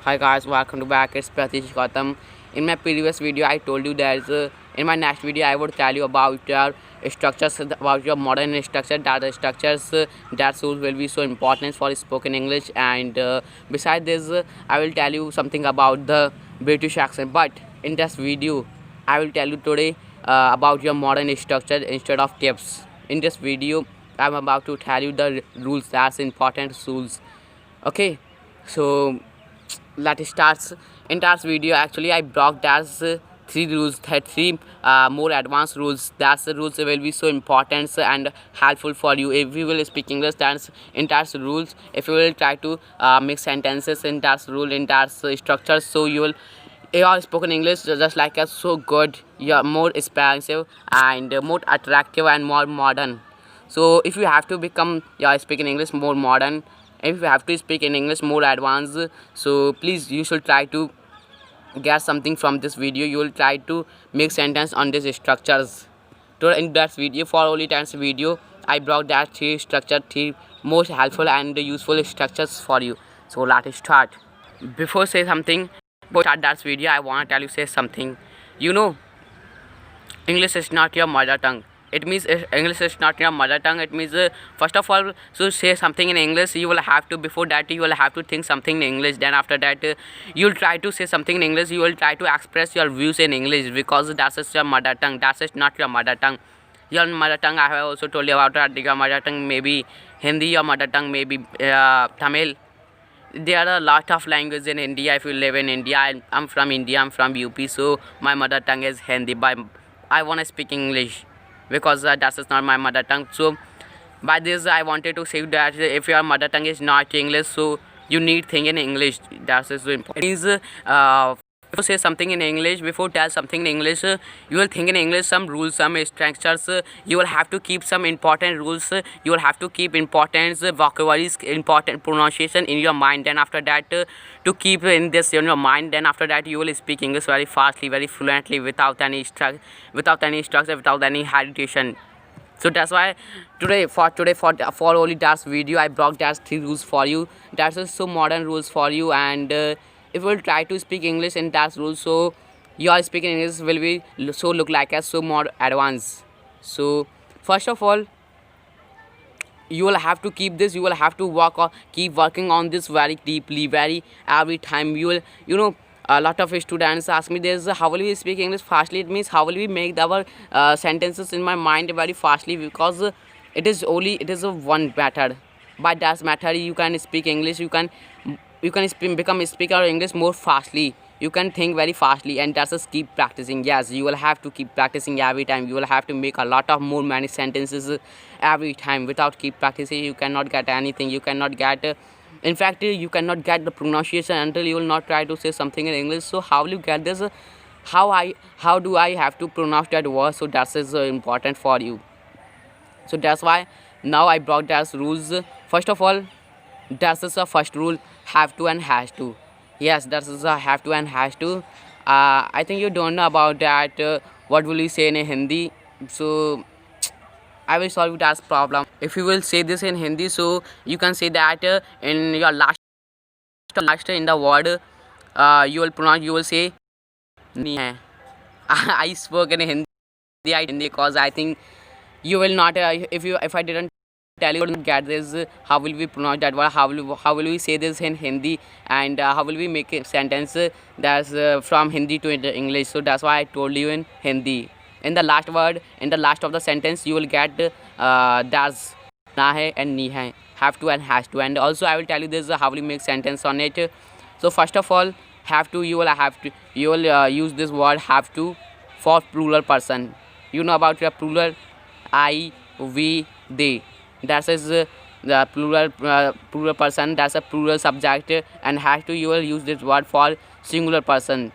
Hi guys, welcome to back. It's Pratish Gautam. In my previous video, I told you that in my next video, I would tell you about your structures, about your modern structure. That the structures that will be so important for spoken English. And besides this, I will tell you something about the British accent. But in this video, I will tell you today about your modern structure instead of tips. In this video, I'm about to tell you the rules. That's important rules. Okay, so let's start. In that video actually I broke that's three rules, that three more advanced rules. That's the rules will be so important and helpful for you if you will speak English. That's in that rules. If you will try to make sentences in that rule, in that structure, so your spoken English just like us so good, you're more expansive and more attractive and more modern. So if you have to become your speaking English more modern, if you have to speak in English more advanced, so please you should try to get something from this video. You will try to make sentence on these structures. So in that video, for only 10 video, I brought that three most helpful and useful structures for you. So let's start. Before say something, before start that video, I want to tell you say something. You know, English is not your mother tongue. It means English is not your mother tongue. It means first of all, so say something in English, you will have to, before that you will have to think something in English. Then after that you will try to say something in English. You will try to express your views in English, because that is your mother tongue. That is not your mother tongue. Your mother tongue, I have also told you about that. Your mother tongue may be Hindi, your mother tongue may be Tamil. There are a lot of languages in India. If you live in India, I'm from India, I'm from UP, so my mother tongue is Hindi, but I want to speak English because that is not my mother tongue. So by this I wanted to say that if your mother tongue is not English, so you need think in English. That is so important. It means before say something in English, before tell something in English, you will think in English some rules, some structures. You will have to keep some important rules. You will have to keep important vocabularies, important pronunciation in your mind. Then after that to keep in this in your mind, then after that you will speak English very fastly, very fluently, without any structure, without any hesitation. So that's why for only that video I brought that three rules for you. That is so modern rules for you. And if you will try to speak English in that rules, so your speaking English will be so look like as so more advanced. So first of all, you will have to keep this. You will have to work or keep working on this very deeply, very every time. You will, you know, a lot of students ask me this, how will we speak English fastly? It means how will we make our sentences in my mind very fastly, because it is a one method. By that method you can speak English, become a speaker of English more fastly. You can think very fastly, and that's just keep practicing. Yes, you will have to keep practicing every time. You will have to make a lot of more many sentences every time. Without keep practicing, you cannot get anything. You cannot get in fact you cannot get the pronunciation until you will not try to say something in English. So how will you get this? How do I have to pronounce that word? So that is important for you. So that's why now I brought that rules. First of all, that is the first rule: have to and has to. Yes, that is a have to and has to. I think you don't know about that. What will you say in Hindi? So I will solve that problem. If you will say this in Hindi, so you can say that in your last in the word you will pronounce. You will say नहीं है. I spoke in Hindi. I didn't, because I think you will not. If I didn't tell you, will get this. How will we pronounce that word? How will we say this in Hindi? And how will we make a sentence that's from Hindi to English? So that's why I told you in Hindi. In the last word, in the last of the sentence, you will get does, na hai and ni hai, have to and has to. And also I will tell you this how will you make sentence on it. So first of all, have to, you will use this word have to for plural person. You know about your plural, I, we, they. That is the plural person. That's a plural subject. And has to, you will use this word for singular person.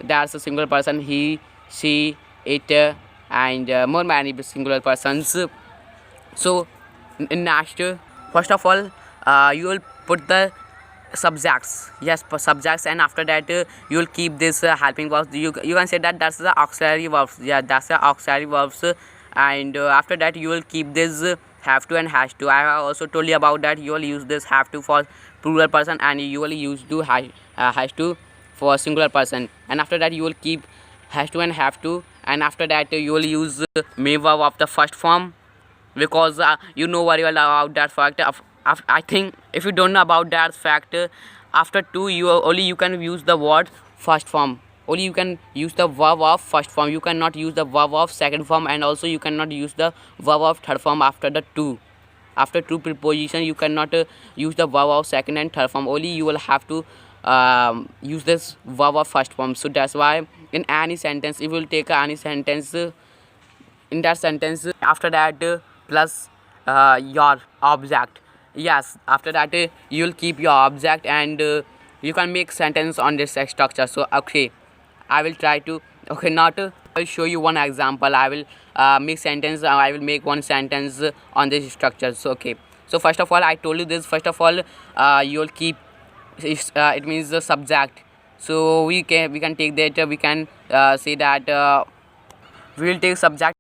That's a singular person, he, she, it, and more many singular persons. So in next, first of all, you will put the subjects. Yes, subjects, and after that you will keep this helping verbs. You can say that that's the auxiliary verbs. Yeah, that's the auxiliary verbs. And after that you will keep this have to and has to. I have also told you about that. You will use this have to for plural person, and you will use to has to for singular person. And after that you will keep has to and have to, and after that you will use main verb of the first form, because you know very well about that fact. I think if you don't know about that fact, after two you can use the word first form. Only you can use the verb of first form. You cannot use the verb of second form, and also you cannot use the verb of third form after the two. After two preposition, you cannot use the verb of second and third form. Only you will have to use this verb of first form. So that's why in any sentence, if you will take any sentence, in that sentence after that plus your object. Yes, after that you will keep your object, and you can make sentence on this structure. So okay, I will try to, okay, not I will show you one example. I will make sentence, I will make one sentence on this structure. So okay, so first of all I told you this. First of all you will keep it means the subject. So we can take that, we can say that we will take subject,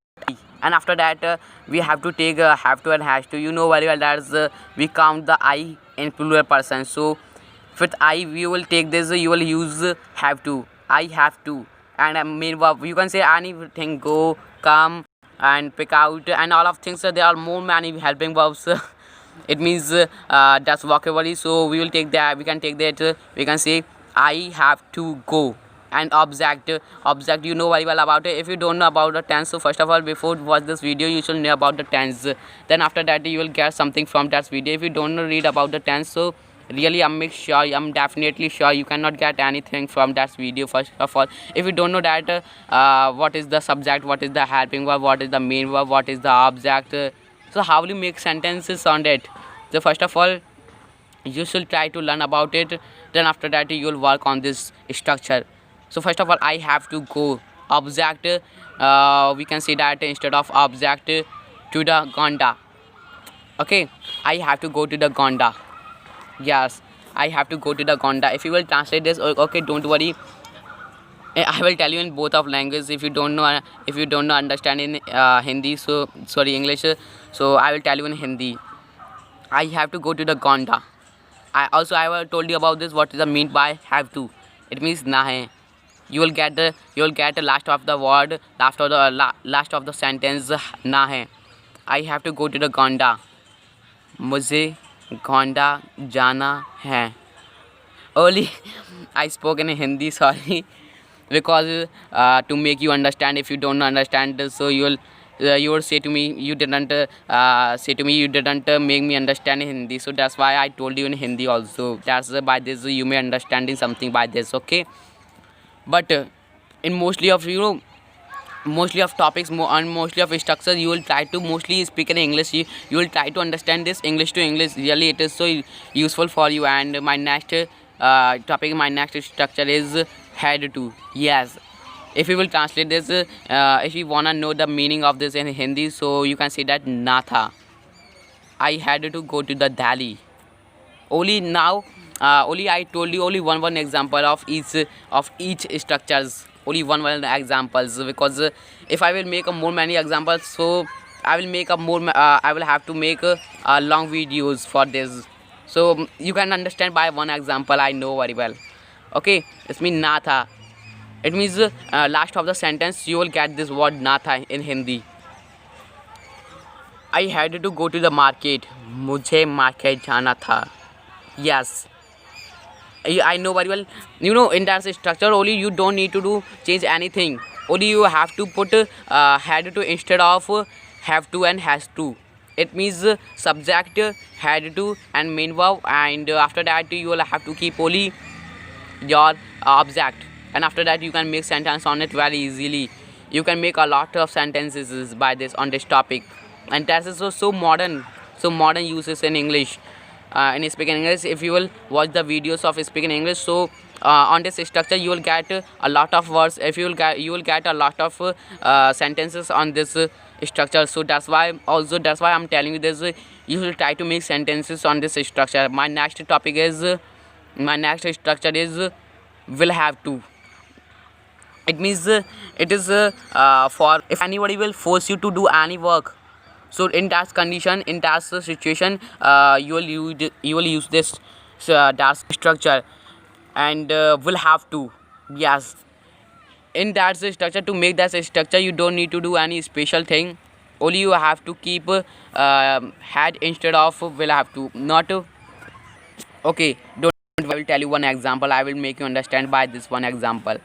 and after that we have to take have to and has to. You know very well that we count the I in plural person. So with I we will take this, you will use have to. I have to. And main verb, you can say anything, go, come, and pick out, and all of things. There are more many helping verbs. It means that's vocabulary. So we will take that, we can take that, we can say I have to go. And object, you know very well about it. If you don't know about the tense, so first of all before watch this video you should know about the tense. Then after that you will get something from that video. If you don't know read about the tense, so really I'm definitely sure you cannot get anything from that video. First of all, if you don't know that what is the subject, what is the helping verb, what is the main verb, what is the object, so how will you make sentences on that? So first of all you should try to learn about it. Then after that you will work on this structure. So first of all I have to go, object, we can say that instead of object to the Gonda. Okay, I have to go to the Gonda. Yes, I have to go to the Gonda. If you will translate this, okay, don't worry, I will tell you in both of languages. If you don't know understand in Hindi, so sorry English, so I will tell you in Hindi. I have to go to the Gonda. I will told you about this, what is the mean by have to. It means na hai. You will get the last of the word, last of the sentence na hai. I have to go to the Gonda. मुझे गोंडा जाना है. Only I spoke in Hindi, sorry, because to make you understand. If you don't understand, so you will say to me you didn't make me understand in Hindi. So that's why I told you in Hindi also. That's by this you may understanding something by this. Okay, but in mostly of topics and mostly of structures you will try to mostly speak in English. You will try to understand this English to English. Really it is so useful for you. And my next topic, my next structure is had to. Yes, if you will translate this, if you wanna know the meaning of this in Hindi, so you can say that na tha. I had to go to the Delhi. Only now only I told you only one example of each structures. Only one examples, because if I will make more many examples, so I will make I will have to make long videos for this. So you can understand by one example, I know very well. Okay, it means na tha. It means last of the sentence you will get this word na tha in Hindi. I had to go to the market. मुझे market जाना था. Yes, I know very well. You know, in that structure only you don't need to change anything. Only you have to put had to instead of have to and has to. It means subject, had to, and main verb, and after that you will have to keep only your object, and after that you can make sentence on it very easily. You can make a lot of sentences by this on this topic, and that is so modern uses in English. In speaking English, if you will watch the videos of speaking English, so on this structure you will get a lot of words. If you will get a lot of sentences on this structure. So that's why I'm telling you this, you will try to make sentences on this structure. My next structure is will have to. It means it is for if anybody will force you to do any work. So in that condition, in that situation, you will use this that structure, and will have to, yes, in that structure. To make that structure you don't need to do any special thing, only you have to keep had instead of will have to, not okay. Don't, I will tell you one example. I will make you understand by this one example.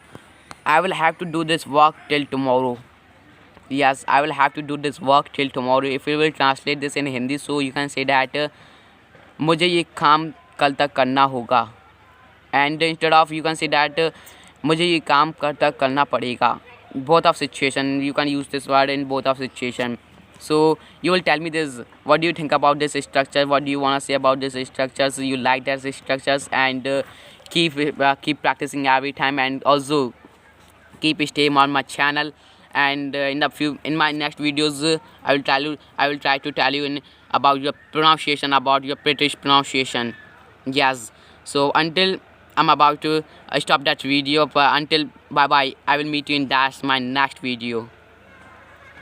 I will have to do this work till tomorrow. Yes, I will have to do this work till tomorrow. If you will translate this in Hindi, so you can say that मुझे ये काम कल तक करना होगा, and instead of you can say that मुझे ये काम कल तक करना पड़ेगा. Both of situation you can use this word in both of situation. So you will tell me this. What do you think about this structure? What do you want to say about this structures? You like that structures, and keep practicing every time, and also keep staying on my channel. And in my next videos, I will try to tell you in about your pronunciation, about your British pronunciation. Yes. So until I'm about to stop that video, but until bye bye, I will meet you in that my next video.